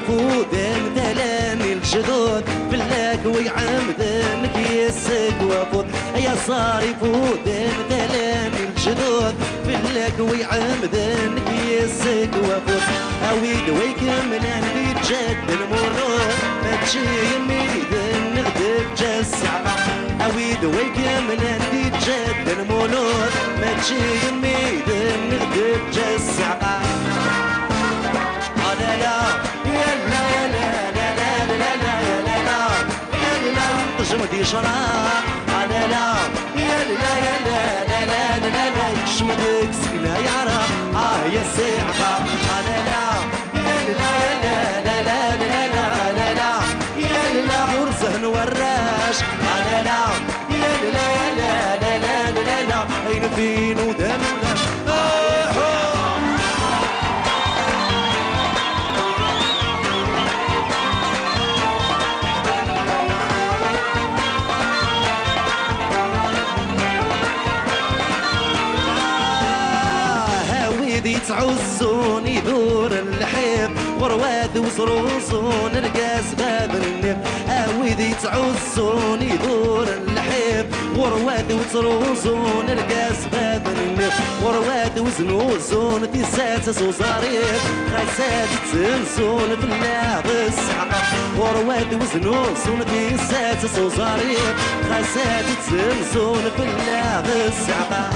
فودان دلاني الجدود فلاك ويعمدنك يسك وفود يا صاري فودان دلاني الجدود فلاك ويعمدنك يسك وفود اويد ويكمل عندي جد المرور ما تجي يميدن نغدك جسع اويد ويكمل عندي جد المولود ما تجي يميدن نغدك جسع لا لا يا لا يا لا لا لا لا لا يا لا يا لا تجمدي شراب لا لا يا لا يا لا لا لا لا لا يشمدك سكنة يا رب يا سيعة لا لا يا لا يا لا لا لا لا لا لا يا لا غرزه وراش لا لا يا لا يا لا لا لا لا لا عين فين ودم ولاش تعوزون يدور اللحيف ورواد وصروصون رقاس باب النف اويدي تعوزون يدور اللحيف ورواد وصروصون رقاس باب النف ورواد وزنوزون تيسات وصاريف خايسات تنسون في اللعب السحقة ورواد وزنوزون تيسات وصاريف خايسات تنسون في اللعب السحقة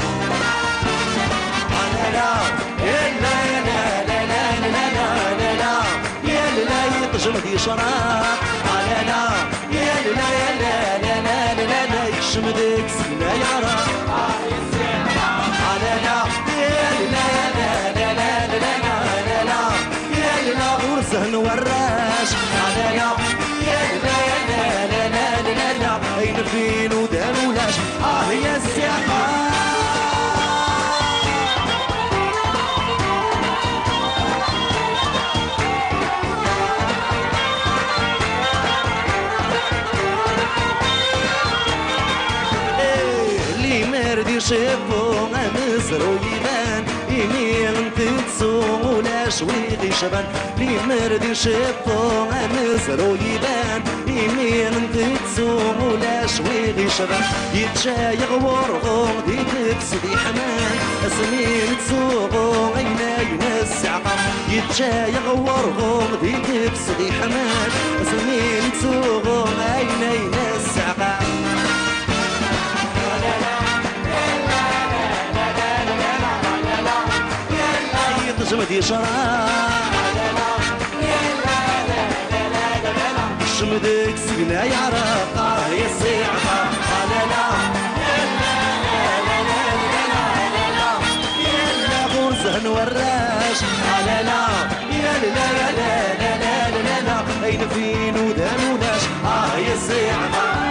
يجمدي شراب لا لا يا لا يا لا لا لا لا لا يشمدك سكنة يا رب لا لا يا لا يا لا لا لا لا لا يا لا غرزه وراش لا لا يا لا يا لا لا لا لا عين فين ودان ولاش يا السياقة شافو مزرو يبان يمين تتسوق ولا شوي شبان لي مرد شافو مزرو يبان يمين تتسوق ولا شوي شبان يتشايغ ورغم دي تكسدي حمان سنين تسوق عينا ينس عقام يتشايغ ورغم دي تكسدي حمان سنين تسوق عينا ينس عقام تجمدي شراب شمدك سكنة يا رب يا سيعة لا لا يا غرزه وراش لا لا يا لا يا لا لا لا لا عين فين ودان وناش يا سيعة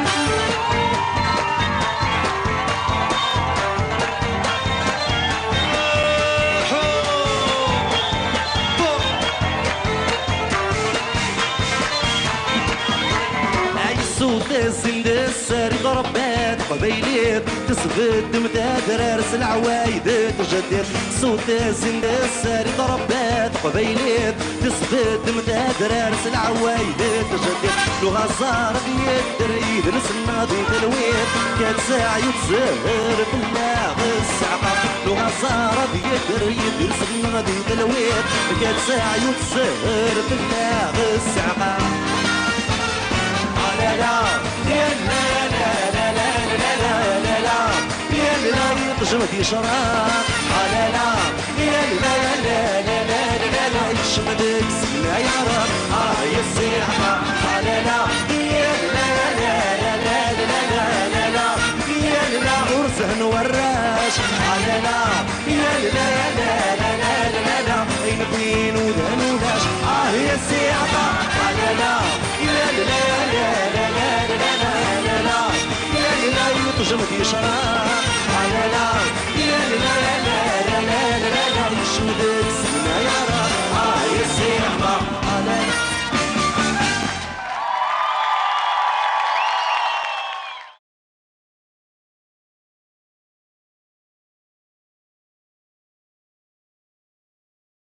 تسند الساري ضربات قبيليت تسبد متادرس العوايد تجدد صوت تسند الساري ضربات قبيليت تسبد متادرس العوايد تجدد لغة صار بيدر يدرس الناضي تلويت كانت ساعة يتزهر في اللاغ السعقة لغة صار بيدر يدرس الناضي تلويت كانت ساعة يتزهر في اللاغ السعقة لا لا يا لا لا لا لا لا لا لا يا لا يتجمدي شراب لا لا يا لا لا لا لا لا لا يشمدك سكنة يا رب يا السيحة لا لا يا لا لا لا لا لا لا لا يا لا غرزه وراش لا لا يا لا لا لا لا لا عين فين ودان ولاش يا السيحة لا لا يا لا لا لا لا لا لا لا لا تجمدي شراب